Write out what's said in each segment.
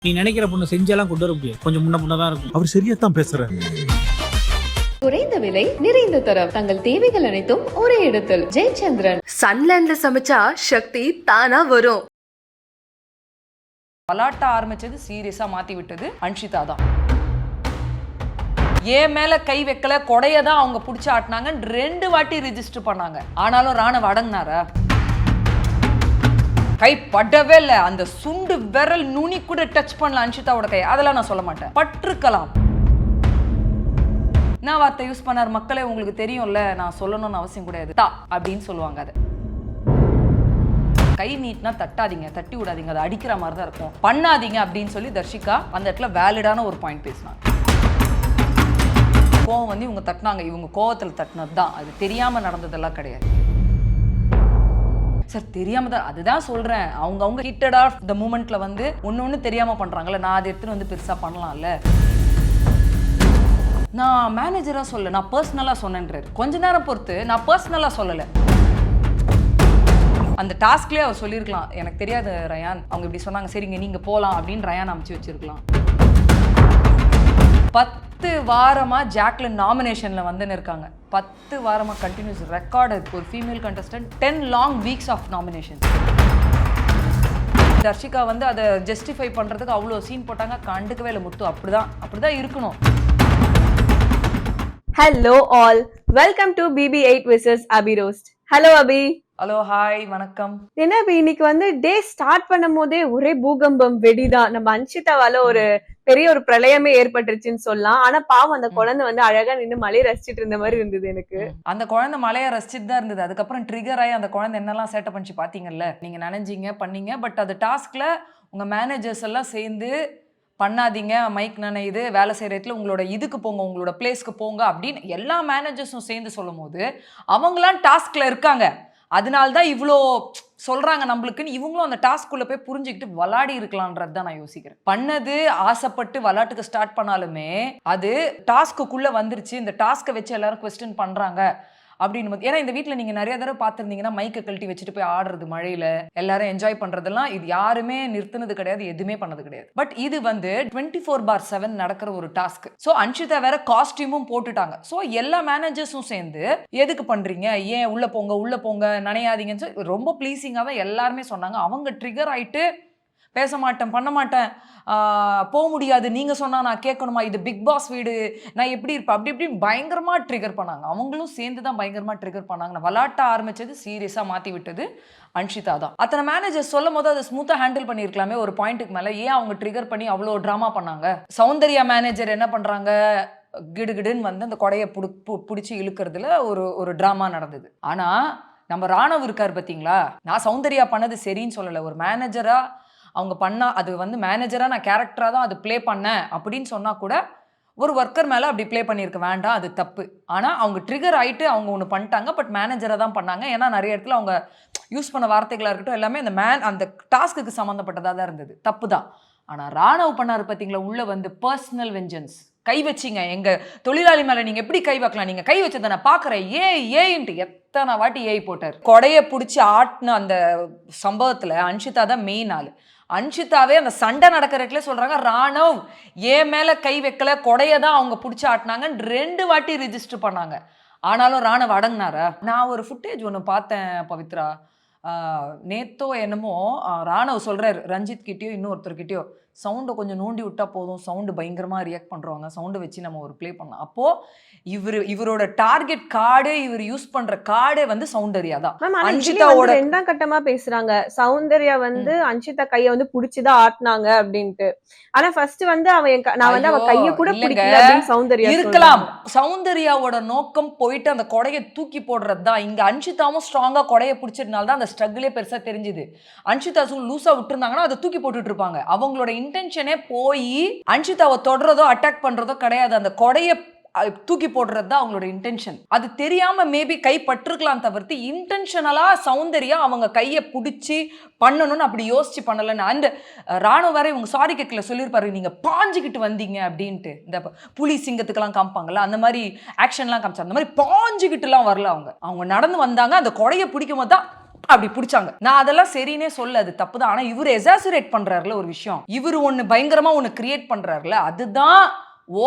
நீ நினைக்கிற பொண்ணு செஞ்செல்லாம் கொண்டு வர முடியாது. கொஞ்சம் முன்ன தான் இருக்கும். அவர் சரியா தான் பேசுறாரு. குறைந்த விலை நிறைந்த தரம் தங்கள் தேவைகள் அனைத்தும் ஒரே இடத்தில். ஜெயச்சந்திரன். சன்லேண்ட்ல சமைச்சா சக்தி தானா வரும். பலாட்ட ஆரம்பிச்சது சீரியஸா மாத்தி விட்டது அன்ஷிதா தான். ஏன் மேல கை வைக்கல, கொடைய தான் அவங்க புடிச்சு ஆட்டினாங்க. 2 வாட்டி ரிஜிஸ்டர் பண்ணாங்க. ஆனாலும் ராணவ் அடங்கினாரா? கை படவே இல்லை. அந்த சுண்டு விரல் நுனி கூட டச் பண்ணல அன்ஷிதாவோட கை. அதெல்லாம் நான் சொல்ல மாட்டேன். பட்டிருக்கலாம். என்ன வார்த்தை யூஸ் பண்ணார் மக்களே உங்களுக்கு தெரியும்ல, நான் சொல்லணும்னு அவசியம் கிடையாது. தா அப்படின்னு சொல்லுவாங்க. அதை கை நீட்னா தட்டாதீங்க, தட்டி விடாதீங்க, அதை அடிக்கிற மாதிரி தான் இருக்கும், பண்ணாதீங்க அப்படின்னு சொல்லி தர்ஷிகா அந்த இடத்துல வேலிடான ஒரு பாயிண்ட் பேசினாங்க. கோவம் வந்து இவங்க தட்டினாங்க, இவங்க கோவத்தில் தட்டினது தான், அது தெரியாம நடந்ததெல்லாம் கிடையாது சார். தெரியாம தான், அதுதான் சொல்றேன். அவங்க ஹிட்டட் ஆஃப் த மூமெண்ட்ல வந்து ஒன்னு தெரியாம பண்றாங்கல்ல. நான் அதை எடுத்துட்டு வந்து பெருசா பண்ணலாம்ல. நான் மேனேஜரா சொல்ல, நான் பர்சனலா சொன்னேன்றாரு. கொஞ்ச நேரம் பொறுத்து நான் பர்சனலா சொல்லல. அந்த டாஸ்க்லயே அவர் சொல்லியிருக்கலாம், எனக்கு தெரியாது ரயான், அவங்க இப்படி சொன்னாங்க, சரிங்க நீங்க போலாம் அப்படின்னு ரயான் அமைச்சு வச்சிருக்கலாம். 10 வாரமா ஜாக்லின் நாமினேஷன்ல வந்துன்னு இருக்காங்க. 10 வாரமா கண்டினியூஸ் ரெக்கார்டு. ஒரு female contestant 10 long weeks of nomination. Dharshika வந்து அதை ஜஸ்டிஃபை பண்றதுக்கு அவ்வளோ சீன் போட்டாங்க. கண்டுக்கவே இல்லை முத்து. அப்படிதான் இருக்கணும். Hello all, welcome to BB8 vs Abhi Roast. Hello Abhi. Hello hi வணக்கம். என்ன அபி, இன்னைக்கு வந்து டே ஸ்டார்ட் பண்ணும் போதே ஒரே பூகம்பம் வெடிதான். நம்ம அன்ஷிதாவால ஒரு பெரிய ஒரு பிரளயமே ஏற்பட்டுருச்சுன்னு சொல்லலாம். ஆனா பாவம் அந்த குழந்தை வந்து அழகா நின்று மலையை ரசிச்சிட்டு இருந்த மாதிரி இருந்தது எனக்கு. அந்த குழந்தை மலையை ரசிச்சுட்டு தான் இருந்தது. அதுக்கப்புறம் ட்ரிகர் ஆகி அந்த குழந்தை என்னெல்லாம் சேட்டை பண்ணிச்சு பாத்தீங்கல்ல. நீங்க நினைஞ்சீங்க பண்ணீங்க, பட் அது டாஸ்க்ல உங்க மேனேஜர்ஸ் எல்லாம் சேர்ந்து பண்ணாதீங்க, மைக் நனையுது, வேலை செய்கிற இடத்துல உங்களோட இதுக்கு போங்க, உங்களோட பிளேஸ்க்கு போங்க அப்படின்னு எல்லா மேனேஜர்ஸும் சேர்ந்து சொல்லும் போது அவங்களாம் டாஸ்க்ல இருக்காங்க. அதனால்தான் இவ்வளோ சொல்றாங்க நம்மளுக்குன்னு. இவங்களும் அந்த டாஸ்க்குள்ள போய் புரிஞ்சுக்கிட்டு விளாடி இருக்கலான்றது தான் நான் யோசிக்கிறேன். பண்ணது ஆசைப்பட்டு விளாட்டுக்கு ஸ்டார்ட் பண்ணாலுமே அது டாஸ்க்குள்ள வந்துருச்சு. இந்த டாஸ்க்கை வச்சு எல்லாரும் குவெஸ்டின் பண்றாங்க அப்படின்னு. ஏன்னா இந்த வீட்டில் நீங்கள் நிறைய தடவை பார்த்துருந்தீங்கன்னா மைக்கை கழட்டி வச்சுட்டு போய் ஆடுறது, மழையில எல்லாரும் என்ஜாய் பண்றதெல்லாம் இது யாருமே நிறுத்தினது கிடையாது, எதுவுமே பண்ணது கிடையாது. பட் இது வந்து 24/7 நடக்கிற ஒரு டாஸ்க். ஸோ அன்ஷிதா வேற காஸ்டியூமும் போட்டுட்டாங்க. ஸோ எல்லா மேனேஜர்ஸும் சேர்ந்து எதுக்கு பண்றீங்க, ஏன் உள்ள போங்க நினையாதீங்கன்னு சொல்லி ரொம்ப ப்ளீஸிங்காக தான் எல்லாருமே சொன்னாங்க. அவங்க ட்ரிகர் ஆயிட்டு பேச மாட்டேன், பண்ண மாட்டேன், போக முடியாது, நீங்கள் சொன்னால் நான் கேட்கணுமா, இது பிக் பாஸ் வீடு, நான் எப்படி இருப்பேன், அப்படி இப்படி பயங்கரமாக ட்ரிகர் பண்ணாங்க. அவங்களும் சேர்ந்து தான் பயங்கரமாக ட்ரிகர் பண்ணாங்க. நான் விளாட்ட ஆரம்பிச்சது சீரியஸாக மாற்றி விட்டது அன்ஷிதா தான். அத்தனை மேனேஜர் சொல்லும் போது அதை ஸ்மூத்தாக ஹேண்டில் பண்ணியிருக்கலாமே. ஒரு பாயிண்ட்டுக்கு மேலே ஏன் அவங்க ட்ரிகர் பண்ணி அவ்வளோ ட்ராமா பண்ணாங்க. சௌந்தர்யா மேனேஜர் என்ன பண்ணுறாங்க, கிடுகிடுன்னு வந்து அந்த கொடையை பிடிச்சி இழுக்கிறதுல ஒரு ட்ராமா நடந்தது. ஆனால் நம்ம ராணவ் இருக்கார் பார்த்தீங்களா, நான் சௌந்தர்யா பண்ணது சரின்னு சொல்லலை. ஒரு மேனேஜராக அவங்க பண்ணா, அது வந்து மேனேஜராக நான் கேரக்டராக தான் அது ப்ளே பண்ணேன் அப்படின்னு சொன்னால் கூட ஒரு ஒர்க்கர் மேலே அப்படி ப்ளே பண்ணியிருக்க வேண்டாம், அது தப்பு. ஆனால் அவங்க ட்ரிகர் ஆகிட்டு அவங்க ஒன்று பண்ணிட்டாங்க. பட் மேனேஜராக தான் பண்ணாங்க. ஏன்னா நிறைய இடத்துல அவங்க யூஸ் பண்ண வார்த்தைகளாக இருக்கட்டும் எல்லாமே அந்த டாஸ்க்குக்கு சம்மந்தப்பட்டதாக தான் இருந்தது. தப்பு தான். ஆனால் ராணவ் பண்ணார் பார்த்தீங்களா, உள்ளே வந்து பர்சனல் வெஞ்சன்ஸ். கை வச்சிங்க எங்கள் தொழிலாளி மேலே, நீங்கள் எப்படி கை வைக்கலாம், நீங்கள் கை வச்சதை நான் பார்க்குறேன், ஏன்ட்டு எத்தனை வாட்டி ஏய் போட்டார். கொடையை பிடிச்சி ஆட்டின அந்த சம்பவத்தில் அன்ஷிதா தான் மெயின் ஆள். அன்ஷிதாவே அந்த சண்டை நடக்கிறதுல சொல்றாங்க, ராணவ் ஏன் மேல கை வைக்கல, கொடைய தான் அவங்க பிடிச்சி ஆட்டினாங்க. 2 வாட்டி ரிஜிஸ்டர் பண்ணாங்க. ஆனாலும் ராணவ் அடங்கினாரா? நான் ஒரு ஃபுட்டேஜ் ஒன்று பார்த்தேன் பவித்ரா, நேத்தோ என்னமோ. ராணவ் சொல்றாரு ரஞ்சித் கிட்டயோ இன்னொருத்தர்கிட்டயோ, சவுண்டை கொஞ்சம் நோண்டி விட்டா போதும், சவுண்டு பயங்கரமாக ரியாக்ட் பண்ணுறாங்க, சவுண்டை வச்சு நம்ம ஒரு ப்ளே பண்ணலாம். அப்போது இவரோட டார்கெட் கார்டே, இவர் யூஸ் பண்ணுற கார்டே வந்து சௌந்தர்யா தான். அன்ஷிதாவோட 2ஆம் கட்டமா பேசுறாங்க. சௌந்தர்யா வந்து அன்ஷிதா கையை வந்து புடிச்சுதான் ஆட்டினாங்க அப்படின்ட்டு. ஆனா ஃபர்ஸ்ட் வந்து நான் வந்து அவ கையை கூட பிடிக்கல அப்படின்னு சௌந்தர்யா இருக்கலாம். சௌந்தர்யாவோட நோக்கம் போயிட்டு அந்த கொடையை தூக்கி போடுறது தான். இங்க அன்ஷிதாவும் ஸ்ட்ராங்கா கொடையை பிடிச்சதுனால தான் அந்த ஸ்ட்ரகிளே பெருசா தெரிஞ்சுது. அன்ஷிதா லூசா விட்டுருந்தாங்கன்னா அதை தூக்கி போட்டுட்டு இருப்பாங்க. அவங்களோட இன்டென்ஷனே போய் அன்ஷிதாவை தொடறதோ அட்டாக் பண்றதோ கிடையாது. அந்த கொடைய தூக்கி போடுறது தான் அவங்களோட இன்டென்ஷன். அது தெரியாம மேபி கை பட்டிருக்கலாம் தவிர்த்து இன்டென்ஷனலா சௌந்தர்யா அவங்க கையை பிடிச்சி பண்ணணும்னு அப்படி யோசிச்சு பண்ணலன்னு. அந்த ராணுவ வேற இவங்க சாரி கேட்கல சொல்லியிருப்பாரு, நீங்க பாஞ்சுக்கிட்டு வந்தீங்க அப்படின்ட்டு. இந்த புலி சிங்கத்துக்கெல்லாம் காமிப்பாங்கல்ல, அந்த மாதிரி ஆக்ஷன்லாம் காமிச்சாங்க. அந்த மாதிரி பாஞ்சுக்கிட்டுலாம் வரல. அவங்க நடந்து வந்தாங்க, அந்த கொடையை பிடிக்கும் போது தான் அப்படி பிடிச்சாங்க. நான் அதெல்லாம் சரின்னே சொல்ல, அது தப்பு தான். ஆனா இவர் எசாசுரேட் பண்றாருல ஒரு விஷயம், இவர் ஒண்ணு பயங்கரமா ஒண்ணு கிரியேட் பண்றாருல, அதுதான்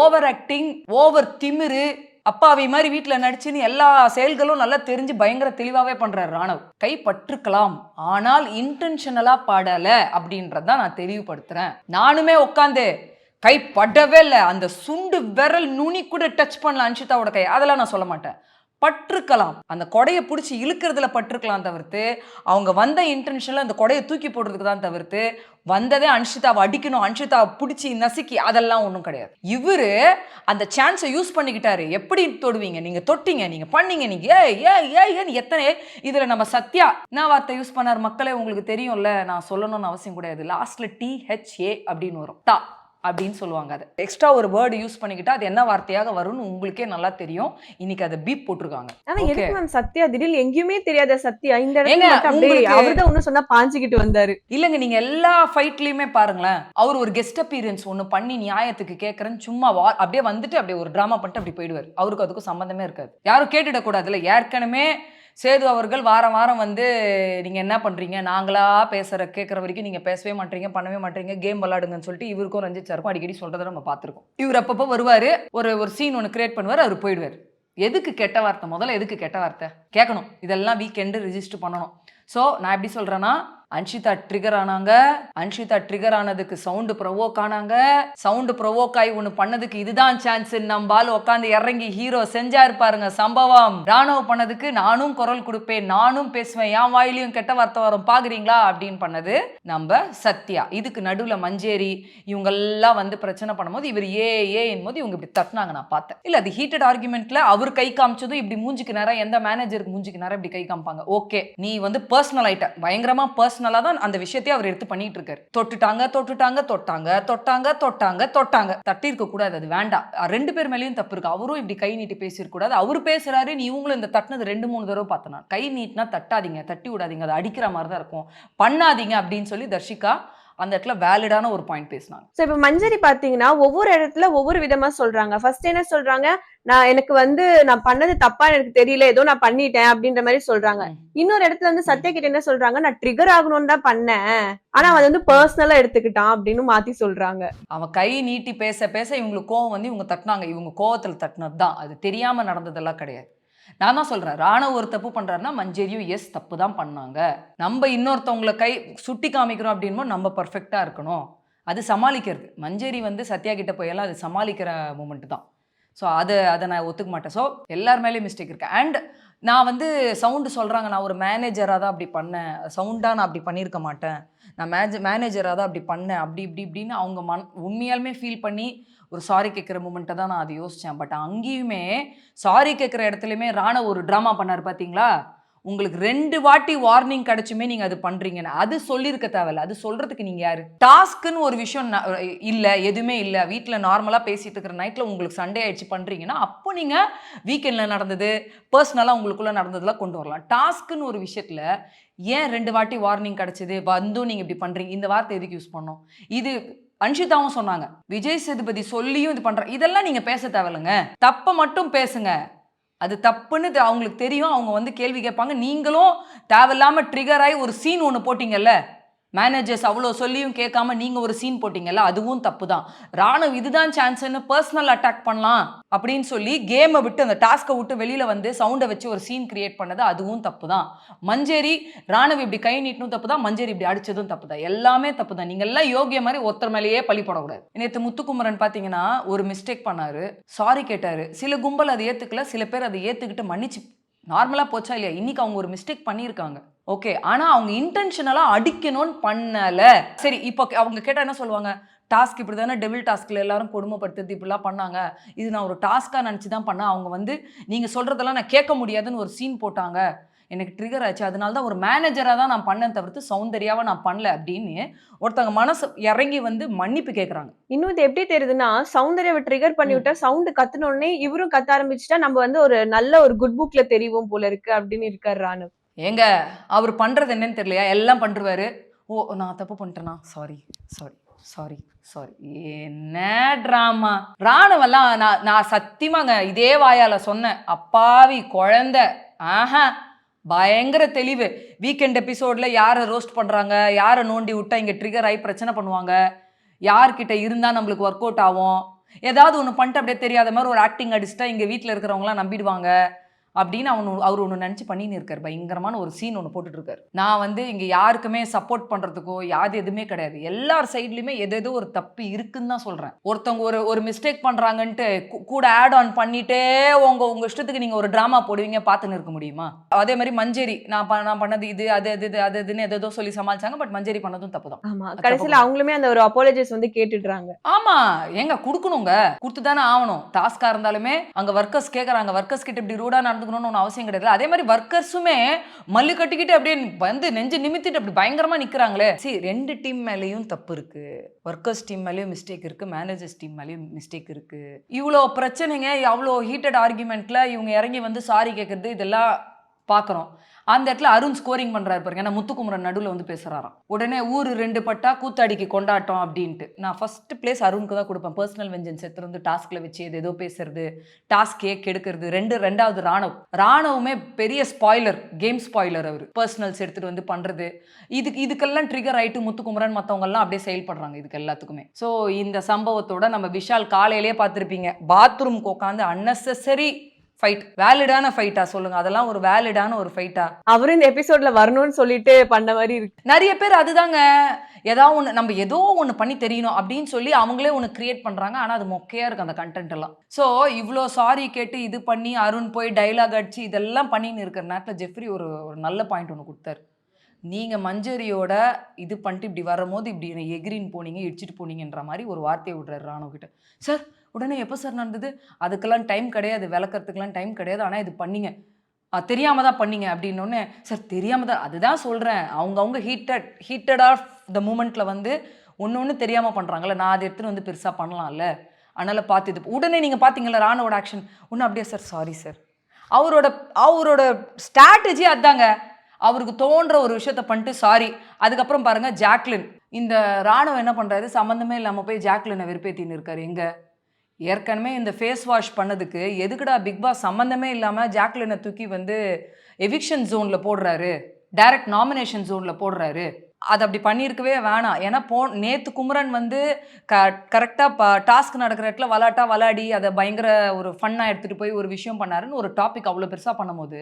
ஓவர் ஆக்டிங், ஓவர் திமிரு, அப்பாவி மாதிரி வீட்டுல நடிச்சுன்னு எல்லா செயல்களும் நல்லா தெரிஞ்சு பயங்கர தெளிவாவே பண்றாரு ராணவ். கை பற்றுக்கலாம், ஆனால் இன்டென்ஷனலா படல அப்படின்றதான் நான் தெளிவுபடுத்துறேன். நானுமே உட்காந்து கை படவே இல்லை, அந்த சுண்டு விரல் நுனி கூட டச் பண்ணல அன்ஷிதாவோட கை, அதெல்லாம் நான் சொல்ல மாட்டேன். பற்றுக்கலாம், அந்த கொடையை பிடிச்சி இழுக்கிறதுல பற்றுக்கலாம் தவிர்த்து, அவங்க வந்த இன்டென்ஷன்ல அந்த கொடையை தூக்கி போடுறதுக்கு தான் தவிர்த்து, வந்ததே அன்ஷிதாவை அடிக்கணும், அன்ஷிதாவை பிடிச்சி நசுக்கி, அதெல்லாம் ஒன்றும் கிடையாது. இவரு அந்த சான்ஸை யூஸ் பண்ணிக்கிட்டாரு. எப்படி தொடுவீங்க நீங்க, தொட்டீங்க, நீங்க பண்ணீங்க, நீங்க ஏன்னு எத்தனை இதுல நம்ம சத்யா என்ன வார்த்தை யூஸ் பண்ணார் மக்களே உங்களுக்கு தெரியும்ல, நான் சொல்லணும்னு அவசியம் கிடையாது. லாஸ்ட்ல THA அப்படின்னு வரும், தா அப்படின்னு சொல்லுவாங்க. அதை எக்ஸ்ட்ரா ஒரு வேர்டு யூஸ் பண்ணிக்கிட்டா அது என்ன வார்த்தையாக வரும்னு உங்களுக்கே நல்லா தெரியும். இன்னைக்கு அதை பீப் போட்டிருக்காங்க. ஆனா எதுக்கு மேம் சத்யா திடீர்னு எங்கேயுமே தெரியாத சத்யா இந்த இடத்துல அப்படியே அவர்தான் ஒண்ணு சொன்னா பாஞ்சுக்கிட்டு வந்தாரு? இல்லங்க, நீங்க எல்லா ஃபைட்லயுமே பாருங்களேன், அவர் ஒரு கெஸ்ட் அப்பீரியன்ஸ் ஒண்ணு பண்ணி நியாயத்துக்கு கேட்கறேன்னு சும்மா அப்படியே வந்துட்டு அப்படியே ஒரு டிராமா பண்ணிட்டு அப்படி போயிடுவார். அவருக்கு அதுக்கும் சம்பந்தமே இருக்காது. யாரும் கேட்டுடக்கூடாதுல்ல. ஏற்கனவே சேது அவர்கள் வாரம் வாரம் வந்து நீங்கள் என்ன பண்ணுறீங்க, நாங்களா கேட்குற வரைக்கும் நீங்கள் பேசவே மாட்டீங்க, பண்ணவே மாட்டீங்க, கேம் விளாடுங்கன்னு சொல்லிட்டு இவருக்கும் ரஞ்சித் சாருக்கும் அடிக்கடி சொல்கிறத நம்ம பார்த்துருக்கோம். இவர் அப்பப்போ வருவார், ஒரு சீன் ஒன்று கிரியேட் பண்ணுவார், அவர் போயிடுவார். எதுக்கு கெட்ட வார்த்தை? முதல்ல எதுக்கு கெட்ட வார்த்தை கேட்கணும். இதெல்லாம் வீக்கெண்டு ரிஜிஸ்டர் பண்ணணும். ஸோ நான் எப்படி சொல்கிறேன்னா, அன்ஷிதா ட்ரிகர் ஆனாங்க. அன்ஷிதா ட்ரிகர் ஆனதுக்கு சவுண்டு ப்ரொவோக் ஆனாங்க. சவுண்டு ப்ரொவோக் ஆகி ஒன்று பண்ணதுக்கு இதுதான் சான்ஸ் நம்பால் உட்காந்து இறங்கி ஹீரோ செஞ்சா இருப்பாருங்க சம்பவம். ராணுவ பண்ணதுக்கு நானும் குரல் கொடுப்பேன், நானும் பேசுவேன், என் வாயிலையும் கெட்ட வார்த்தை வரும் பாக்குறீங்களா அப்படின்னு பண்ணது நம்ம சத்யா. இதுக்கு நடுவில் மஞ்சேரி இவங்கெல்லாம் வந்து பிரச்சனை பண்ணும்போது இவர் ஏன் இவங்க இப்படி தட்டினாங்க. நான் பார்த்தேன். இல்லை, அது ஹீட்டட் ஆர்குமெண்ட்ல அவர் கை காமிச்சதும் இப்படி மூஞ்சிக்கு நேரம், எந்த மேனேஜருக்கு மூஞ்சிக்கு நேரம் இப்படி கை காமிப்பாங்க. ஓகே, நீ வந்து பர்சனல் ஆயிட்ட, பயங்கரமா பர்சனல் தான் அந்த விஷயத்தையும் அவர் எடுத்து பண்ணிட்டு இருக்காரு. தொட்டாங்க தட்டி இருக்க கூடாது, அது வேண்டாம். ரெண்டு பேர் மேலேயும் தப்பு இருக்கு. அவரும் இப்படி கை நீட்டி பேசிருக்க கூடாது. அவரு பேசுறாரு, நீ இவங்களும் இந்த தட்டினது 2-3 தடவை பார்த்தனா. கை நீட்டினா தட்டாதீங்க, தட்டி விடாதீங்க, அது அடிக்கிற மாதிரி தான் இருக்கும், பண்ணாதீங்க அப்படின்னு சொல்லி தர்ஷிகா அந்த இடத்துல வேலிடான ஒரு பாயிண்ட் பேசினாங்க. சோ இப்ப மஞ்சரி பாத்தீங்கன்னா ஒவ்வொரு இடத்துல ஒவ்வொரு விதமா சொல்றாங்க. ஃபர்ஸ்ட் என்ன சொல்றாங்க, நான் பண்ணது தப்பா எனக்கு தெரியல, ஏதோ நான் பண்ணிட்டேன் அப்படின்ற மாதிரி சொல்றாங்க. இன்னொரு இடத்துல வந்து சத்யா கிட்ட என்ன சொல்றாங்க, நான் ட்ரிகர் ஆகணும்னு தான் பண்ணேன், ஆனா அவன் வந்து பர்சனலா எடுத்துக்கிட்டான் அப்படின்னு மாத்தி சொல்றாங்க. அவன் கை நீட்டி பேச பேச இவங்களுக்கு கோவம் வந்து இவங்க தட்டினாங்க. இவங்க கோவத்துல தட்டினது தான், அது தெரியாம நடந்ததெல்லாம் கிடையாது. நான் தான் சொல்றேன், ராணுவ ஒரு தப்பு பண்றாருன்னா மஞ்சரியும் எஸ் தப்பு தான் பண்ணாங்க. நம்ம இன்னொருத்தவங்களை கை சுட்டி காமிக்கிறோம் அப்படின்போது நம்ம பர்ஃபெக்டா இருக்கணும், அது சமாளிக்கிறது. மஞ்சரி வந்து சத்யா கிட்ட போயெல்லாம் அது சமாளிக்கிற மூமெண்ட் தான். ஸோ அதை நான் ஒத்துக்க மாட்டேன். ஸோ எல்லார் மேலேயும் மிஸ்டேக் இருக்கு. அண்ட் நான் வந்து சவுண்டு சொல்கிறாங்க, நான் ஒரு மேனேஜராக தான் அப்படி பண்ணேன், சவுண்டாக நான் அப்படி பண்ணியிருக்க மாட்டேன், நான் மேனேஜராக தான் அப்படி பண்ணேன், அப்படி இப்படின்னு அவங்க உண்மையாலுமே ஃபீல் பண்ணி ஒரு சாரி கேட்குற மூமெண்ட்டை தான் நான் அதை யோசித்தேன். பட் அங்கேயுமே சாரி கேட்குற இடத்துலையுமே ராணுவ ஒரு ட்ராமா பண்ணார் பார்த்தீங்களா, உங்களுக்கு 2 வாட்டி வார்னிங் கிடைச்சுமே நீங்கள் அது பண்ணுறீங்கன்னு. அது சொல்லியிருக்க தேவையில்ல, அது சொல்கிறதுக்கு நீங்கள் யார்? டாஸ்க்குன்னு ஒரு விஷயம் இல்லை, எதுவுமே இல்லை, வீட்டில் நார்மலாக பேசிகிட்டு இருக்கிற நைட்டில் உங்களுக்கு சண்டே ஆயிடுச்சு பண்ணுறீங்கன்னா அப்போ நீங்கள் வீக்கெண்டில் நடந்தது பர்சனலாக உங்களுக்குள்ளே நடந்ததெல்லாம் கொண்டு வரலாம். டாஸ்க்குன்னு ஒரு விஷயத்தில் ஏன் 2 வாட்டி வார்னிங் கிடைச்சது, வந்தும் நீங்கள் இப்படி பண்ணுறீங்க, இந்த வார்த்தை எதுக்கு யூஸ் பண்ணோம்? இது அன்ஷிதாவும் சொன்னாங்க, விஜய் சேதுபதி சொல்லியும் இது பண்ற, இதெல்லாம் நீங்க பேச தேவையில்லைங்க, தப்ப மட்டும் பேசுங்க. அது தப்புன்னு அவங்களுக்கு தெரியும், அவங்க வந்து கேள்வி கேட்பாங்க. நீங்களும் தேவையில்லாம ட்ரிகர் ஆகி ஒரு சீன் ஒன்று போட்டிங்கல்ல, மேனேஜர்ஸ் அவ்வளோ சொல்லியும் கேட்காம நீங்க ஒரு சீன் போட்டிங்கல்ல, அதுவும் தப்பு தான். ராணுவ இதுதான் சான்ஸ்ன்னு பர்சனல் அட்டாக் பண்ணலாம் அப்படின்னு சொல்லி கேமை விட்டு அந்த டாஸ்கை விட்டு வெளியில வந்து சவுண்டை வச்சு ஒரு சீன் கிரியேட் பண்ணது அதுவும் தப்பு தான். மஞ்சேரி ராணுவ இப்படி கை நீட்டணும் தப்பு தான், மஞ்சேரி இப்படி அடிச்சதும் தப்பு தான், எல்லாமே தப்பு தான். நீங்க எல்லாம் யோகிய மாதிரி ஒருத்தர் மேலேயே பழி போடக்கூடாது. நேற்று முத்துக்குமரன் பார்த்தீங்கன்னா ஒரு மிஸ்டேக் பண்ணாரு, சாரி கேட்டாரு, சில கும்பல் அதை ஏத்துக்கல, சில பேர் அதை ஏத்துக்கிட்டு மன்னிச்சு நார்மலா போச்சா இல்லையா, இன்னைக்கு அவங்க ஒரு மிஸ்டேக் பண்ணியிருக்காங்க. ஓகே, ஆனா அவங்க இன்டென்ஷனலா அடிக்கணும்னு பண்ணல. சரி, இப்போ அவங்க கேட்டா என்ன சொல்லுவாங்க, டாஸ்க் இப்படி தானே, டெவில் டாஸ்க்ல எல்லாரும் கொடுமைப்படுத்துறது இப்படிலாம் பண்ணாங்க, இது நான் ஒரு டாஸ்கா நினச்சி தான் பண்ணேன், அவங்க வந்து நீங்க சொல்றதெல்லாம் நான் கேட்க முடியாதுன்னு ஒரு சீன் போட்டாங்க, எனக்கு ட்ரிகர் ஆச்சு, அதனால தான் ஒரு மேனேஜராக தான் நான் பண்ணேன் தவிர்த்து சௌந்தர்யாவை நான் பண்ணல அப்படின்னு ஒருத்தவங்க மனசு இறங்கி வந்து மன்னிப்பு கேட்குறாங்க. இன்னும் இது எப்படி தெரியுதுன்னா, சௌந்தர்யாவை ட்ரிகர் பண்ணி விட்டா சவுண்டு கத்துன உடனே இவரும் கத்த ஆரம்பிச்சுட்டா நம்ம வந்து ஒரு நல்ல ஒரு குட் புக்ல தெரியும் போல இருக்கு அப்படின்னு இருக்காரு ராணுவ. ஏங்க அவர் பண்றது என்னன்னு தெரியலையா, எல்லாம் பண்றாரு. ஓ நான் தப்பு பண்ணிட்டேனா, சாரி சாரி சாரி சாரி, என்ன டிராமா ராணுவெல்லாம். நான் சத்தியமாங்க இதே வாயால சொன்னேன், அப்பாவி குழந்தை, ஆஹா பயங்கர தெளிவு. வீக்கெண்ட் எபிசோட்ல யாரை ரோஸ்ட் பண்றாங்க, யாரை நோண்டி விட்டா இங்க ட்ரிகர் ஆகி பிரச்சனை பண்ணுவாங்க, யார்கிட்ட இருந்தா நம்மளுக்கு ஒர்க் அவுட் ஆகும், ஏதாவது ஒன்று பண்ணிட்டு அப்படியே தெரியாத மாதிரி ஒரு ஆக்டிங் அடிச்சுட்டா இங்க வீட்டில் இருக்கிறவங்களாம் நம்பிடுவாங்க அப்படின்னு அவர் ஒன்று நினச்சி பண்ணின்னு இருக்கார். பயங்கரமான ஒரு சீன் ஒன்று போட்டுட்டு இருக்காரு. நான் வந்து இங்கே யாருக்குமே சப்போர்ட் பண்ணுறதுக்கோ யாது எதுவுமே கிடையாது. எல்லார் சைட்லையுமே எதோ ஒரு தப்பு இருக்குன்னு தான் சொல்கிறேன். ஒருத்தவங்க ஒரு மிஸ்டேக் பண்ணுறாங்கன்ட்டு கூட ஆட் ஆன் பண்ணிட்டே உங்கள் இஷ்டத்துக்கு நீங்கள் ஒரு ட்ராமா போடுவீங்க, பார்த்துன்னு இருக்க முடியுமா? அதே மாதிரி மஞ்சரி நான் பண்ணது இது அதுன்னு எதோ சொல்லி சமாளிச்சாங்க. பட் மஞ்சரி பண்ணதும் தப்பு தான். ஆமா, கடைசியில் அவங்களுமே அந்த ஒரு அப்பாலஜிஸ் வந்து கேட்டுடுறாங்க. ஆமா, ஏங்க கொடுக்கணுங்க, கொடுத்து தானே ஆகணும். டாஸ்கா இருந்தாலுமே அங்கே ஒர்க்கர்ஸ் கேட்குறாங்க, ஒர்க்கர்ஸ் கிட்ட இப்படி ரூடா நடந்துக்கணும்னு ஒன்றும் அவசியம் கிடையாது. அதே மாதிரி ஒர்க்கர்ஸுமே மல்லு கட்டிக்கிட்டு அப்படியே வந்து நெஞ்சு நிமித்திட்டு அப்படி பயங்கரமா நிக்கிறாங்களே. சரி, 2 டீம் மேலேயும் தப்பு இருக்கு. ஒர்க்கர்ஸ் டீம் மேலேயும் மிஸ்டேக் இருக்கு, மேனேஜர்ஸ் டீம் மேலேயும் மிஸ்டேக் இருக்கு. இவ்வளோ பிரச்சனைங்க, அவ்வளோ ஹீட்டட் ஆர்குமெண்ட்ல இவங்க இறங்கி வந்து சாரி கேட்கறது இதெல்லாம் பார்க்குறோம். அந்த இடத்துல அருண் ஸ்கோரிங் பண்றாரு பாருங்க. ஏன்னா முத்துக்குமரன் நடுவில் வந்து பேசுறாராம். உடனே ஊரு 2 பட்டா கூத்தாடிக்கு கொண்டாட்டம் அப்படின்ட்டு. நான் ஃபர்ஸ்ட் பிளேஸ் அருணுக்கு தான் கொடுப்பேன். பர்சனல் வெஞ்சன்ஸ் எடுத்து வந்து டாஸ்க்ல வச்சு ஏதோ பேசுறது, டாஸ்கே கெடுக்கிறது. ரெண்டாவது ராணவுமே பெரிய ஸ்பாய்லர், கேம் ஸ்பாய்லர். அவர் பர்சனல்ஸ் எடுத்துட்டு வந்து பண்றது, இதுக்கெல்லாம் ட்ரிகர் ஆயிட்டு முத்துக்குமரன் மற்றவங்க எல்லாம் அப்படியே செயல்படுறாங்க இதுக்கு எல்லாத்துக்குமே. ஸோ இந்த சம்பவத்தோட நம்ம விஷால் காலையிலேயே பார்த்துருப்பீங்க, பாத்ரூம்க்கு உட்காந்து அன்னெசரி ஃபைட். வேலிடான ஃபைட்டா சொல்லுங்க? அதெல்லாம் ஒரு வேலிடான ஒரு ஃபைட்டா? அவரும் இந்த எபிசோட்ல வரணும்னு சொல்லிட்டு பண்ண மாதிரி இருக்கு. நிறைய பேர் அதுதாங்க, ஏதாவது ஒன்று நம்ம ஏதோ ஒன்று பண்ணி தெரியணும் அப்படின்னு சொல்லி அவங்களே ஒன்று கிரியேட் பண்ணுறாங்க. ஆனால் அது மொக்கையாக இருக்குது அந்த கண்டென்ட் எல்லாம். ஸோ இவ்வளோ சாரி கேட்டு இது பண்ணி அருண் போய் டைலாக் அடிச்சு இதெல்லாம் பண்ணின்னு இருக்கிற நேரத்தில் ஜெஃப்ரி ஒரு நல்ல பாயிண்ட் ஒன்று கொடுத்தாரு. நீங்கள் மஞ்சரியோட இது பண்ணிட்டு இப்படி வரும்போது இப்படி எகிரின்னு போனீங்க, இடிச்சிட்டு போனீங்கன்ற மாதிரி ஒரு வார்த்தையை விடுறாரு ராணுவ கிட்ட. சார் உடனே எப்போ சார் நடந்தது? அதுக்கெல்லாம் டைம் கிடையாது, விளக்கறதுக்கெல்லாம் டைம் கிடையாது, ஆனால் இது பண்ணீங்க, தெரியாமல் தான் பண்ணீங்க அப்படின்னோடனே, சார் தெரியாமல் தான், அதுதான் சொல்கிறேன், அவங்கவுங்க ஹீட்டட் ஆஃப் த மூமெண்ட்டில் வந்து ஒன்று தெரியாமல் பண்ணுறாங்கல்ல, நான் அதை எடுத்துகிட்டு வந்து பெருசாக பண்ணலாம்ல, அதனால் பார்த்து இது. உடனே நீங்கள் பார்த்தீங்களா ராணுவோட ஆக்ஷன் ஒன்று அப்படியே, சார் சாரி சார். அவரோட ஸ்ட்ராட்டஜி அதாங்க. அவருக்கு தோன்ற ஒரு விஷயத்த பண்ணிட்டு சாரி. அதுக்கப்புறம் பாருங்க ஜாக்லின், இந்த ராணுவம் என்ன பண்ணுறாரு, சம்மந்தமே இல்லாமல் போய் ஜாக்லினை வெறுப்பேற்றின்னு இருக்காரு. எங்கே ஏற்கனவே இந்த ஃபேஸ் வாஷ் பண்ணதுக்கு எதுக்குடா பிக் பாஸ் சம்மந்தமே இல்லாமல் ஜாக்லினை தூக்கி வந்து எவிக்ஷன் ஜோனில் போடுறாரு, டைரக்ட் நாமினேஷன் ஜோனில் போடுறாரு? அது அப்படி பண்ணியிருக்கவே வேணாம். ஏன்னா நேற்று குமரன் வந்து கரெக்டாக டாஸ்க் நடக்கிற இடத்துல விளாடி அதை பயங்கர ஒரு ஃபன்னாக எடுத்துகிட்டு போய் ஒரு விஷயம் பண்ணாருன்னு ஒரு டாபிக் அவ்வளோ பெருசாக பண்ணும்போது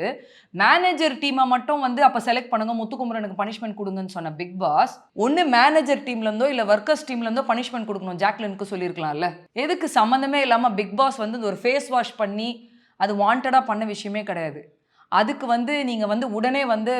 மேனேஜர் டீமை மட்டும் வந்து அப்போ செலக்ட் பண்ணுங்க, முத்துக்குமரனுக்கு பனிஷ்மெண்ட் கொடுங்கன்னு சொன்ன பிக் பாஸ் ஒன்று மேனேஜர் டீம்லேருந்தோ இல்லை ஒர்க்கர்ஸ் டீம்லேருந்தோ பனிஷ்மெண்ட் கொடுக்கணும் ஜாக்லினுக்கு சொல்லியிருக்கலாம்ல. எதுக்கு சம்மந்தமே இல்லாமல் பிக் பாஸ் வந்து ஒரு ஃபேஸ் வாஷ் பண்ணி அது வாண்டடாக பண்ண விஷயமே கிடையாது. அதுக்கு வந்து நீங்கள் வந்து உடனே வந்து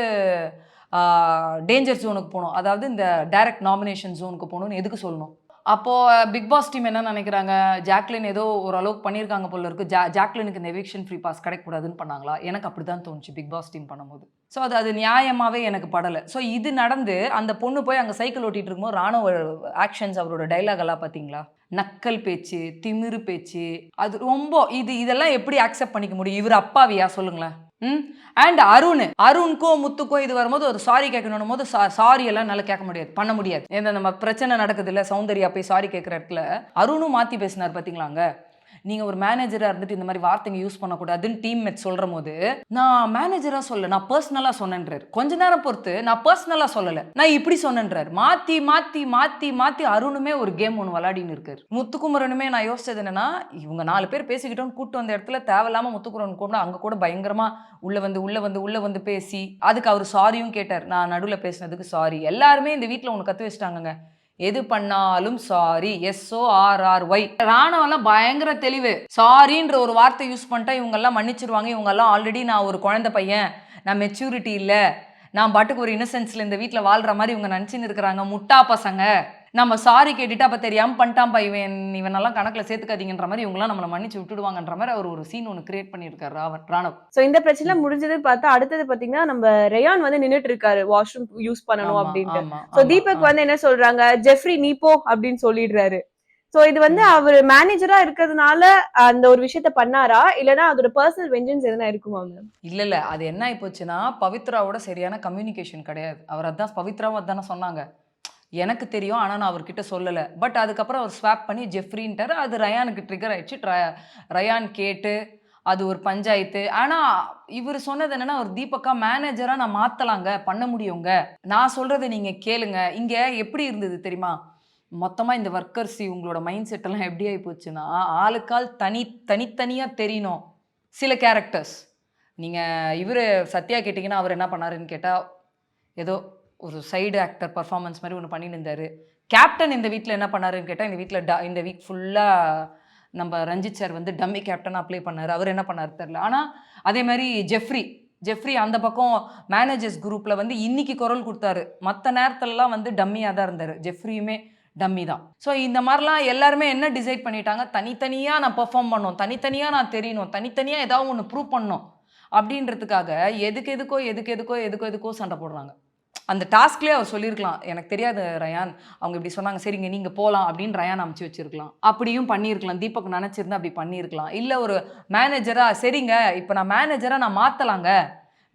டேஞ்சர் ஜோனுக்கு போகணும், அதாவது இந்த டைரக்ட் நாமினேஷன் ஜோனுக்கு போகணும்னு எதுக்கு சொல்லணும்? அப்போது பிக் பாஸ் டீம் என்ன நினைக்கிறாங்க, ஜாக்லின் ஏதோ ஓரளவுக்கு பண்ணியிருக்காங்க போல இருக்கு, ஜாக்லினுக்கு இந்த எவிக்ஷன் ஃப்ரீ பாஸ் கிடைக்கக்கூடாதுன்னு பண்ணாங்களா? எனக்கு அப்படி தான் தோணுச்சு பிக் பாஸ் டீம் பண்ணும்போது. ஸோ அது நியாயமாகவே எனக்கு படலை. ஸோ இது நடந்து அந்த பொண்ணு போய் அங்கே சைக்கிள் ஓட்டிகிட்டு இருக்கும்போது ராணுவ ஆக்ஷன்ஸ், அவரோட டைலாக் எல்லாம் பார்த்தீங்களா? நக்கல் பேச்சு, திமிரு பேச்சு, அது ரொம்ப இதெல்லாம் எப்படி அக்செப்ட் பண்ணிக்க முடியும்? இவர் அப்பாவியா சொல்லுங்களேன்? அண்ட் அருணுக்கும் முத்துக்கும் இது வரும்போது ஒரு சாரி கேட்கணும் போது சாரி எல்லாம் நல்லா கேட்க முடியாது, பண்ண முடியாது. ஏன்னா நம்ம பிரச்சனை நடக்குது இல்லை, சௌந்தர்யா போய் சாரி கேட்குற இடத்துல அருணும் மாற்றி பேசினார் பார்த்தீங்களாங்க. நீங்கள் ஒரு மேனேஜராக இருந்துட்டு இந்த மாதிரி வார்த்தைங்க யூஸ் பண்ணக்கூடாதுன்னு டீம்மேட் சொல்கிற போது நான் மேனேஜராக சொல்ல, நான் பர்சனலாக சொன்னேன்றார். கொஞ்ச நேரம் பொறுத்து நான் பர்சனலாக சொல்லலை, நான் இப்படி சொன்னேன்றார். மாற்றி மாற்றி மாற்றி மாற்றி அருணுமே ஒரு கேம் ஒன்று விளையாடின்னு இருக்காரு. முத்துக்குமரனுமே நான் யோசிச்சது என்னன்னா, இவங்க 4 பேர் பேசிக்கிட்டோன்னு கூப்பிட்டு வந்த இடத்துல தேவையில்லாமல் முத்துக்குமரன் கூப்பிட்டு அங்கே கூட பயங்கரமாக உள்ளே வந்து பேசி அதுக்கு அவர் சாரியும் கேட்டார். நான் நடுவில் பேசினதுக்கு சாரி. எல்லாருமே இந்த வீட்டில் ஒன்று கற்று வச்சுட்டாங்கங்க, எது பண்ணாலும் சாரி, SORRY. ராணுவெல்லாம் பயங்கர தெளிவு. சாரின்ற ஒரு வார்த்தை யூஸ் பண்ணிட்டா இவங்கெல்லாம் மன்னிச்சிருவாங்க. இவங்கெல்லாம் ஆல்ரெடி நான் ஒரு குழந்தை பையன், நான் மெச்சூரிட்டி இல்லை, நான் பாட்டுக்கு ஒரு இன்னசென்ஸ்ல இந்த வீட்டில் வாழ்ற மாதிரி இவங்க நினச்சின்னு இருக்கிறாங்க, முட்டா பசங்க. நம்ம சாரி கேட்டுட்டு அப்போ தெரியாமல் பண்ணிட்டான்பா இவனெல்லாம் கணக்கில் சேர்த்துக்காதீங்கன்ற மாதிரி இவங்களாம் நம்மளை மன்னிச்சு விட்டுடுவாங்கன்ற மாதிரி அவர் ஒரு சீன் ஒன்று கிரியேட் பண்ணியிருக்காரு ராணவ். ஸோ இந்த பிரச்சனை முடிஞ்சது பார்த்தா அடுத்தது பார்த்தீங்கன்னா நம்ம ரயான் வந்து நின்றுட்டு இருக்காரு வாஷ்ரூம் யூஸ் பண்ணணும் அப்படின்ட்டு. ஸோ தீபக் வந்து என்ன சொல்றாங்க, ஜெஃப்ரி நீ போ அப்படின்னு சொல்லிடுறாரு. சோ இது வந்து அவர் மேனேஜரா இருக்கிறதுனால அந்த ஒரு விஷயத்த பண்ணாரா, இல்லனா அதோட பர்சனல் வெஞ்சன்ஸ் எதனா இருக்குமா? இல்ல அது என்ன ஆயி போச்சுன்னா, பவித்ராவோட சரியான கம்யூனிகேஷன் கிடையாது. அவர் அதான் பவித்ராவும் அதான சொன்னாங்க, எனக்கு தெரியும் ஆனால் நான் அவர்கிட்ட சொல்லலை. பட் அதுக்கப்புறம் அவர் ஸ்வாப் பண்ணி ஜெஃப்ரின்ட்டார். அது ரயானுக்கு ட்ரிகர் ஆயிடுச்சு. ரயான் கேட்டு அது ஒரு பஞ்சாயத்து. ஆனால் இவர் சொன்னது என்னன்னா, ஒரு தீபக்கா மேனேஜராக நான் மாற்றலாங்க, பண்ண முடியுங்க. நான் சொல்கிறத நீங்கள் கேளுங்க. இங்கே எப்படி இருந்தது தெரியுமா? மொத்தமாக இந்த ஒர்க்கர்ஸ் இவங்களோட மைண்ட் செட்டெல்லாம் எப்படி ஆகி போச்சுன்னா, ஆளுக்கால் தனித்தனியாக தெரியணும் சில கேரக்டர்ஸ். நீங்கள் இவர் சத்யா கேட்டிங்கன்னா அவர் என்ன பண்ணாருன்னு கேட்டால், ஏதோ ஒரு சைடு ஆக்டர் பர்ஃபார்மன்ஸ் மாதிரி ஒன்று பண்ணிட்டு இருந்தார். கேப்டன் இந்த வீட்டில் என்ன பண்ணாருன்னு கேட்டால், இந்த வீட்டில் இந்த வீக் ஃபுல்லாக நம்ம ரஞ்சித் சார் வந்து டம்மி கேப்டனாக அப்ளை பண்ணார். அவர் என்ன பண்ணார் தெரில. ஆனால் அதே மாதிரி ஜெஃப்ரி அந்த பக்கம் மேனேஜர்ஸ் குரூப்பில் வந்து இன்னைக்கு குரல் கொடுத்தாரு. மற்ற நேரத்துலலாம் வந்து டம்மியாக தான் இருந்தார். ஜெஃப்ரியுமே டம்மி தான். ஸோ இந்த மாதிரிலாம் எல்லாருமே என்ன டிசைட் பண்ணிட்டாங்க, தனித்தனியாக நான் பெர்ஃபார்ம் பண்ணணும், தனித்தனியாக நான் தெரியணும், தனித்தனியாக ஏதாவது ஒன்று ப்ரூவ் பண்ணணும் அப்படின்றதுக்காக எதுக்கோ சண்டை போடுறாங்க. அந்த டாஸ்க்லேயே அவர் சொல்லியிருக்கலாம், எனக்கு தெரியாது ரயான், அவங்க இப்படி சொன்னாங்க, சரிங்க நீங்கள் போகலாம் அப்படின்னு ரயான் அமைச்சு வச்சிருக்கலாம். அப்படியும் பண்ணியிருக்கலாம். தீபக் நினச்சிருந்தா அப்படி பண்ணியிருக்கலாம். இல்லை ஒரு மேனேஜராக, சரிங்க இப்போ நான் மேனேஜராக நான் மாற்றலாங்க,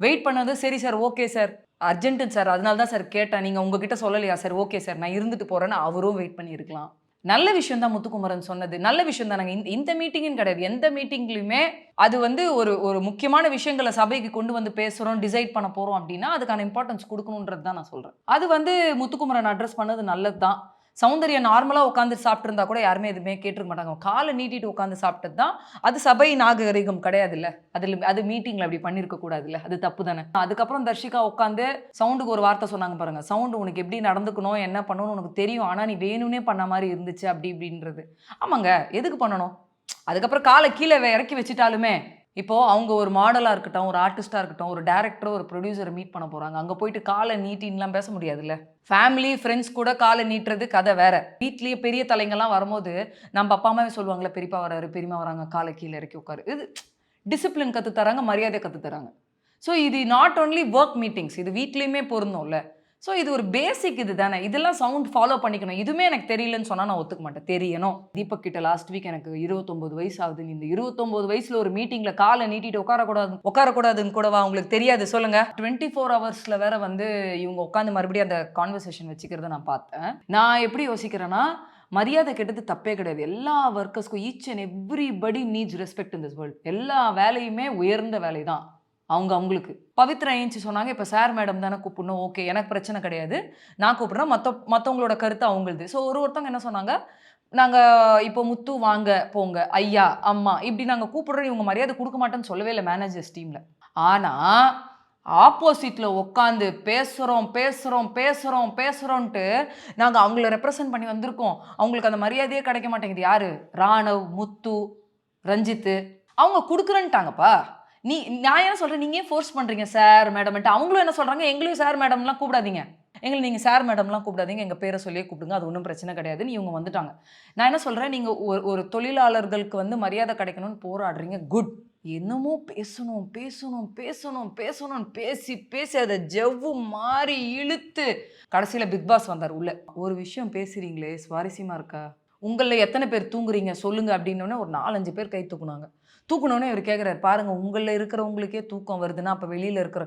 வெயிட் பண்ணது, சரி sir okay sir urgent sir அதனால தான் சார் கேட்டேன், நீங்கள் உங்ககிட்ட சொல்லலையா சார், ஓகே சார் நான் இருந்துட்டு போகிறேன்னு அவரும் வெயிட் பண்ணியிருக்கலாம். நல்ல விஷயம் தான் முத்துக்குமரன் சொன்னது, நல்ல விஷயம் தான். நாங்கள் இந்த மீட்டிங்னு கிடையாது, எந்த மீட்டிங்லையுமே அது வந்து ஒரு முக்கியமான விஷயங்களை சபைக்கு கொண்டு வந்து பேசுகிறோம், டிசைட் பண்ண போகிறோம் அப்படின்னா அதுக்கான இம்பார்ட்டன்ஸ் கொடுக்கணுன்றது தான் நான் சொல்கிறேன். அது வந்து முத்துக்குமரன் அட்ரஸ் பண்ணது நல்லது தான். சௌந்தர்யா நார்மலாக உட்காந்து சாப்பிட்ருந்தா கூட யாருமே எதுவுமே கேட்டிருக்க மாட்டாங்க. காலை நீட்டிட்டு உட்காந்து சாப்பிட்டது தான். அது சபை நாகரிகம் கிடையாதுல்ல, அது மீட்டிங்கில் அப்படி பண்ணியிருக்க கூடாதுல்ல, அது தப்பு தானே. அதுக்கப்புறம் தர்ஷிகா உட்காந்து சவுண்டுக்கு ஒரு வார்த்தை சொன்னாங்க பாருங்க, சவுண்டு உனக்கு எப்படி நடந்துக்கணும் என்ன பண்ணணும்னு உனக்கு தெரியும், ஆனால் நீ வேணும்னே பண்ண மாதிரி இருந்துச்சு அப்படின்றது. ஆமாங்க, எதுக்கு பண்ணணும்? அதுக்கப்புறம் காலை கீழே இறக்கி வச்சுட்டாலுமே, இப்போது அவங்க ஒரு மாடலாக இருக்கட்டும், ஒரு ஆர்டிஸ்டாக இருக்கட்டும், ஒரு டேரக்டரோ ஒரு ப்ரொடியூசரை மீட் பண்ண போகிறாங்க, அங்கே போயிட்டு காலை நீட்டின்லாம் பேச முடியாதுல்ல. ஃபேமிலி ஃப்ரெண்ட்ஸ் கூட காலை நீட்டுறது கதை வேற. வீட்லேயே பெரிய தலைங்கள்லாம் வரும்போது நம்ம அப்பா அம்மாவே சொல்லுவாங்களே, பெரியப்பா வராரு பெரியமா வராங்க, காலை கீழே இறக்கி உட்காரு. இது டிசிப்ளின் கற்றுத்தராங்க, மரியாதை கற்றுத்தராங்க. ஸோ இது நாட் ஓன்லி ஒர்க் மீட்டிங்ஸ், இது வீட்லேயுமே பொருந்தும்ல. ஸோ இது ஒரு பேசிக் இது தானே, இதெல்லாம் சவுண்ட் ஃபாலோ பண்ணிக்கணும். இதுவுமே எனக்கு தெரியலன்னு சொன்னால் நான் ஒத்துக்க மாட்டேன், தெரியணும். தீபக் கிட்ட லாஸ்ட் வீக் எனக்கு 29 வயசு ஆகுது, இந்த 29 வயசில் ஒரு மீட்டிங்கில் காலை நீட்டிட்டு உட்காரக்கூடாதுன்னு கூடவா உங்களுக்கு தெரியாது சொல்லுங்க. 24 ஹவர்ஸில் வேற வந்து இவங்க உட்காந்து மறுபடியும் அந்த கான்வர்சேஷன் வச்சுக்கிறத நான் பார்த்தேன். நான் எப்படி யோசிக்கிறேன்னா, மரியாதை கெட்டது தப்பே கிடையாது. எல்லா ஒர்க்கர்ஸ்க்கும் each and everybody needs respect in this world. எல்லா வேலையுமே உயர்ந்த வேலை தான் அவங்களுக்கு. பவித்ரா ஏஞ்சி சொன்னாங்க, இப்போ சார் மேடம் தானே கூப்பிடணும், ஓகே எனக்கு பிரச்சனை கிடையாது, நான் கூப்பிட்றேன், மற்றவங்களோட கருத்து அவங்களுது. ஸோ ஒருத்தவங்க என்ன சொன்னாங்க, நாங்கள் இப்போ முத்து வாங்க போங்க ஐயா அம்மா இப்படி நாங்கள் கூப்பிட்றோம், இவங்க மரியாதை கொடுக்க மாட்டேன்னு சொல்லவே இல்லை மேனேஜர்ஸ் டீமில். ஆனால் ஆப்போசிட்டில் உட்காந்து பேசுகிறோன்ட்டு நாங்கள் அவங்கள ரெப்ரசன்ட் பண்ணி வந்திருக்கோம், அவங்களுக்கு அந்த மரியாதையே கிடைக்க மாட்டேங்குது. யார்? ராணவ், முத்து, ரஞ்சித்து, அவங்க கொடுக்குறேன்ட்டாங்கப்பா. நான் என்ன சொல்கிறேன், நீங்கள் ஏன் ஃபோர்ஸ் பண்ணுறீங்க சார் மேடம்ட்டு? அவங்களும் என்ன சொல்கிறாங்க, எங்களையும் சார் மேடம்லாம் கூப்பிடாதீங்க, எங்களை நீங்கள் சார் மேடம்லாம் கூப்பிடாதீங்க, எங்கள் பேரை சொல்லியே கூப்பிடுங்க, அது ஒன்றும் பிரச்சனை கிடையாதுன்னு இவங்க வந்துட்டாங்க. நான் என்ன சொல்கிறேன், நீங்கள் ஒரு தொழிலாளர்களுக்கு வந்து மரியாதை கிடைக்கணும்னு போராடுறீங்க, குட். என்னமோ பேசணும் பேசி அதை ஜவ்வு மாறி இழுத்து கடைசியில் பிக் பாஸ் வந்தார் உள்ள. ஒரு விஷயம் பேசுகிறீங்களே சுவாரஸ்யமாக இருக்கா, உங்களில் எத்தனை பேர் தூங்குறீங்க சொல்லுங்க அப்படின்னோடனே ஒரு 4-5 பேர் கை தூக்குனாங்க. தூக்கணுன்னே இவர் கேட்குறாரு, பாருங்கள் உங்களில் இருக்கிறவங்களுக்கே தூக்கம் வருதுன்னா அப்போ வெளியில் இருக்கிற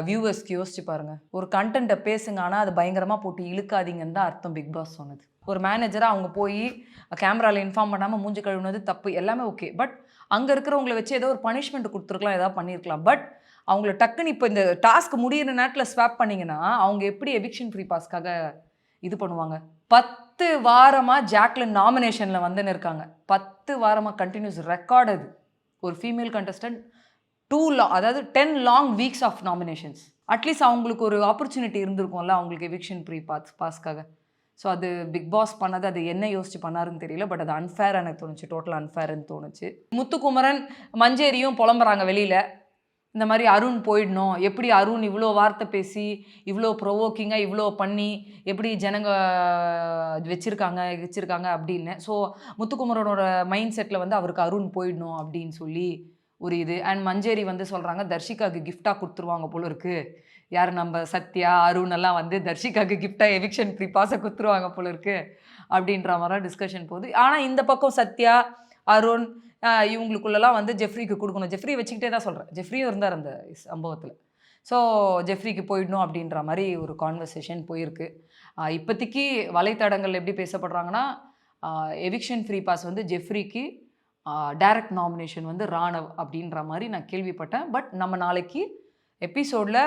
வியூவர்ஸ்க்கு யோசிச்சு பாருங்கள். ஒரு கண்டென்ட்டை பேசுங்க, ஆனால் அது பயங்கரமாக போட்டு இழுக்காதீங்கன்னு தான் அர்த்தம் பிக் பாஸ் சொன்னது. ஒரு மேனேஜராக அவங்க போய் கேமராவில் இன்ஃபார்ம் பண்ணாமல் மூஞ்சி கழுவுனது தப்பு, எல்லாமே ஓகே. பட் அங்கே இருக்கிறவங்கள வச்சு ஏதோ ஒரு பனிஷ்மெண்ட் கொடுத்துருக்கலாம், ஏதாவது பண்ணியிருக்கலாம். பட் அவங்கள டக்குன்னு இப்போ இந்த டாஸ்க் முடியிற நேரத்தில் ஸ்வாப் பண்ணிங்கன்னா அவங்க எப்படி எவிக்ஷன் ஃப்ரீ பாஸ்க்காக இது பண்ணுவாங்க? 10 வாரமாக ஜாக்லின் நாமினேஷனில் வந்துன்னு இருக்காங்க. 10 வாரமாக கண்டினியூஸ் ரெக்கார்டு. அது ஒரு female contestant 10 long weeks of nominations. At least அவங்களுக்கு ஒரு ஆப்பர்ச்சுனிட்டி இருந்திருக்கும்ல அவங்களுக்கு எவிக்ஷன் ஃப்ரீ பாஸ்க்காக. ஸோ அது பிக் பாஸ் பண்ணது, அது என்ன யோசிச்சு பண்ணாருன்னு தெரியல. பட் அது அன்ஃபேர் எனக்கு தோணுச்சு, டோட்டல் அன்ஃபேர்ன்னு தோணுச்சு. முத்துக்குமரன் மஞ்சேரியும் புலம்புறாங்க வெளியில், இந்த மாதிரி அருண் போயிடணும், எப்படி அருண் இவ்வளோ வார்த்தை பேசி இவ்வளோ ப்ரொவோக்கிங்காக இவ்வளோ பண்ணி எப்படி ஜனங்க வச்சுருக்காங்க அப்படின்னு. ஸோ முத்துக்குமரனோட மைண்ட் செட்டில் வந்து அவருக்கு அருண் போயிடணும் அப்படின்னு சொல்லி ஒரு இது. அண்ட் மஞ்சேரி வந்து சொல்கிறாங்க தர்ஷிகாவுக்கு கிஃப்டாக கொடுத்துருவாங்க போல இருக்குது, யார் நம்ம சத்யா அருண் எல்லாம் வந்து தர்ஷிகாவுக்கு கிஃப்டாக எவிக்ஷன் ஃப்ரீ பாஸை கொடுத்துருவாங்க போல இருக்குது அப்படின்ற மாதிரி டிஸ்கஷன் போகுது. ஆனால் இந்த பக்கம் சத்யா அருண் இவங்களுக்குள்ளெல்லாம் வந்து ஜெஃப்ரிக்கு கொடுக்கணும். ஜெஃப்ரி வச்சுக்கிட்டே தான் சொல்கிறேன், ஜெஃப்ரியும் இருந்தார் அந்த சம்பவத்தில். ஸோ ஜெஃப்ரிக்கு போயிடணும் அப்படின்ற மாதிரி ஒரு கான்வர்சேஷன் போயிருக்கு. இப்போதைக்கு வலைத்தடங்கள் எப்படி பேசப்படுறாங்கன்னா, எவிக்ஷன் ஃப்ரீ பாஸ் வந்து ஜெஃப்ரிக்கு டைரக்ட் நாமினேஷன் வந்து ராணவ் அப்படின்ற மாதிரி நான் கேள்விப்பட்டேன். பட் நம்ம நாளைக்கு எபிசோடில்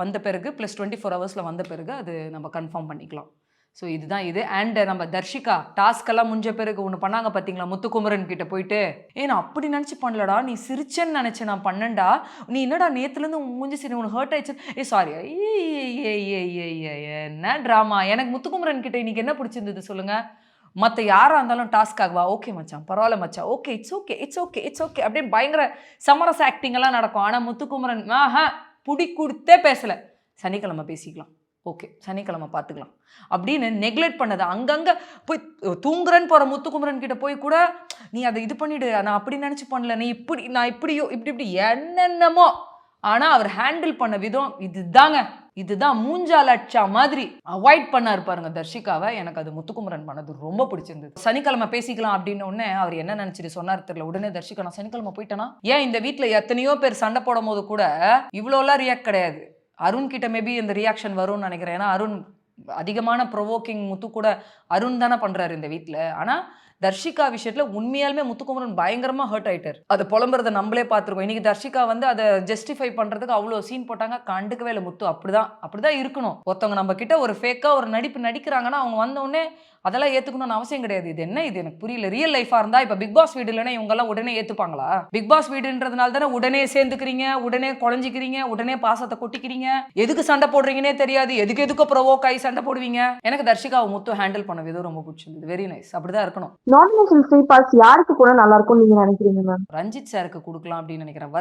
வந்த பிறகு +24 hours வந்த பிறகு அது நம்ம கன்ஃபார்ம் பண்ணிக்கலாம். ஸோ இதுதான் இது. அண்ட் நம்ம தர்ஷிகா டாஸ்கெல்லாம் முடிஞ்ச பிறகு ஒன்று பண்ணாங்க பார்த்தீங்களா, முத்துக்குமரன் கிட்ட போயிட்டு, நான் அப்படி நினச்சி பண்ணலடா, நீ சிரிச்சேன்னு நினச்சேன், நான் பண்ணேன்டா, நீ என்னடா நேற்றுலேருந்து மூஞ்சி சரி உனக்கு ஹர்ட் ஆயிடுச்சு, சாரி என்ன ட்ராமா. எனக்கு முத்துக்குமரன் கிட்ட இன்னைக்கு என்ன பிடிச்சிருந்தது சொல்லுங்க. மற்ற யாராக இருந்தாலும் டாஸ்க் ஆகுவா, ஓகே மச்சான் பரவாயில்ல மச்சான், okay it's okay it's okay it's okay அப்படின்னு பயங்கர சமரச ஆக்டிங் எல்லாம் நடக்கும். ஆனால் முத்துக்குமரன் புடி கொடுத்தே பேசலை, சனிக்கிழமை பேசிக்கலாம், ஓகே சனிக்கிழமை பார்த்துக்கலாம் அப்படின்னு நெக்லெக்ட் பண்ணது. அங்கங்கே போய் தூங்குறேன்னு போகிற முத்துக்குமரன் கிட்ட போய் கூட நீ அதை இது பண்ணிவிடு, நான் அப்படி நினச்சி பண்ணல, நீ இப்படி நான் இப்படியோ இப்படி என்னென்னமோ. ஆனால் அவர் ஹேண்டில் பண்ண விதம் இதுதான் மூஞ்சால் அடிச்சா மாதிரி அவாய்ட் பண்ண இருப்பாருங்க தர்ஷிகாவை. எனக்கு அது முத்துக்குமரன் பண்ணது ரொம்ப பிடிச்சிருந்தது. சனிக்கிழமை பேசிக்கலாம் அப்படின்னு உடனே அவர் என்ன நினச்சிட்டு சொன்னார் தெரியல. உடனே தர்ஷிகா நான் சனிக்கிழமை போயிட்டேனா, ஏன் இந்த வீட்டில் எத்தனையோ பேர் சண்டை போடும் போது கூட இவ்வளோலாம் ரியாக்ட் கிடையாது. அருண் கிட்ட மேபி இந்த ரியாக்ஷன் வரும்னு நினைக்கிறேன். ஏன்னா அருண் அதிகமான ப்ரொவோக்கிங் முத்து கூட அருண் தானே பண்ணுறாரு இந்த வீட்டில். ஆனால் தர்ஷிகா விஷயத்தில் உண்மையாலுமே முத்துக்குமரன் பயங்கரமாக ஹர்ட் ஆயிட்டார். அதை புலம்புறதை நம்மளே பார்த்துருக்கோம். இன்றைக்கி தர்ஷிகா வந்து அதை ஜஸ்டிஃபை பண்ணுறதுக்கு அவ்வளோ சீன் போட்டாங்க, கண்டுக்கவே இல்லை. முத்து அப்படிதான் இருக்கணும். ஒருத்தவங்க நம்ம கிட்ட ஒரு ஃபேக்காக ஒரு நடிப்பு நடிக்கிறாங்கன்னா அவங்க வந்தோடனே அதெல்லாம் ஏற்றுக்கணும்னு அவசியம் கிடையாது. இது எனக்கு புரியல. ரியல் லைஃபாக இருந்தால் இப்போ பிக் பாஸ் வீடு இல்லைன்னா இவங்கெல்லாம் உடனே ஏற்றுப்பாங்களா? பிக் பாஸ் வீடுன்றதுனால தானே உடனே சேர்ந்துக்கிறீங்க, உடனே குழஞ்சிக்கிறீங்க, உடனே பாசத்தை கொட்டிக்கிறீங்க, எதுக்கு சண்டை போடுறீங்கன்னே தெரியாது, எதுக்கு ப்ரொவோக் ஆகி சண்டை போடுவீங்க. எனக்கு தர்ஷிகாவை முத்து ஹேண்டில் பண்ண விதம் ரொம்ப பிடிச்சிருந்தது. Very nice. அப்படிதான் இருக்கணும். நாமினேஷன் ஃப்ரீ பாஸ் யாருக்கு கூட நல்லா இருக்கும் நீங்க நினைக்கிறீங்க மேம்? ரஞ்சித் சாருக்கு கொடுக்கலாம் அப்படின்னு நினைக்கிறேன்.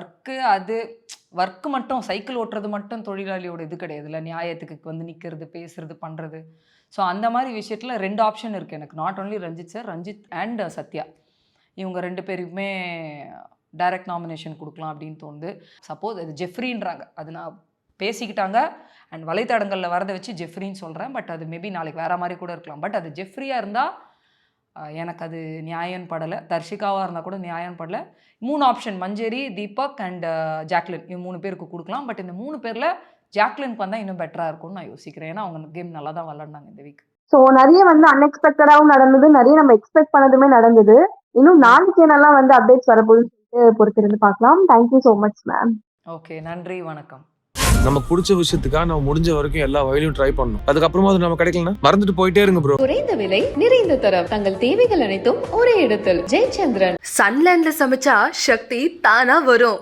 ஒர்க்கு மட்டும் சைக்கிள் ஓட்டுறது மட்டும் தொழிலாளியோட இது கிடையாதுல்ல, நியாயத்துக்கு வந்து நிற்கிறது, பேசுறது, பண்ணுறது. ஸோ அந்த மாதிரி விஷயத்தில் 2 ஆப்ஷன் இருக்குது எனக்கு. Not only Ranjith sir, Ranjith and Sathya, இவங்க 2 பேருக்குமே டைரக்ட் நாமினேஷன் கொடுக்கலாம் அப்படின்னு தோணுது. சப்போஸ் அது ஜெஃப்ரின்றாங்க, அது நான் பேசிக்கிட்டாங்க அண்ட் வலைத்தடங்களில் வரதை வச்சு ஜெஃப்ரின்னு சொல்கிறேன். பட் அது மேபி நாளைக்கு வேறு மாதிரி கூட இருக்கலாம். பட் அது ஜெஃப்ரியாக இருந்தால் எனக்கு அது நியாயம் படலை. தர்ஷிகாவாக இருந்தால் கூட நியாயம் படலை. 3 option Manjari, Deepak and Jacqueline, இவங்க 3 பேருக்கு கொடுக்கலாம். பட் இந்த 3 பேரில் ஜாக்லினுக்கு வந்தால் இன்னும் பெட்டராக இருக்கும்னு நான் யோசிக்கிறேன். ஏன்னா அவங்க கேம் நல்லா தான் விளாண்டாங்க இந்த வீக். ஸோ நிறைய வந்து அன்எக்ஸ்பெக்டடாகவும் நடந்தது, நிறைய நம்ம எக்ஸ்பெக்ட் பண்ணதுமே நடந்தது. இன்னும் நாளைக்கு என்னெல்லாம் வந்து அப்டேட்ஸ் வரப்போகுதுன்னு சொல்லிட்டு பொறுத்திருந்து பார்க்கலாம். Thank you so much ma'am. Okay, நன்றி, வணக்கம். நமக்கு பிடிச்ச விஷயத்துக்காக நம்ம முடிஞ்ச வரைக்கும் எல்லா வகையிலும் ட்ரை பண்ணணும். அதுக்கப்புறமா அது நம்ம கிடைக்கலன்னா மறந்துட்டு போயிட்டே இருங்க ப்ரோ. குறைந்த விலை நிறைந்த தரம் தங்கள் தேவைகள் அனைத்தும் ஒரே இடத்தில். ஜெயச்சந்திரன். சன்லேண்ட்ல சமைச்சா சக்தி தானா வரும்.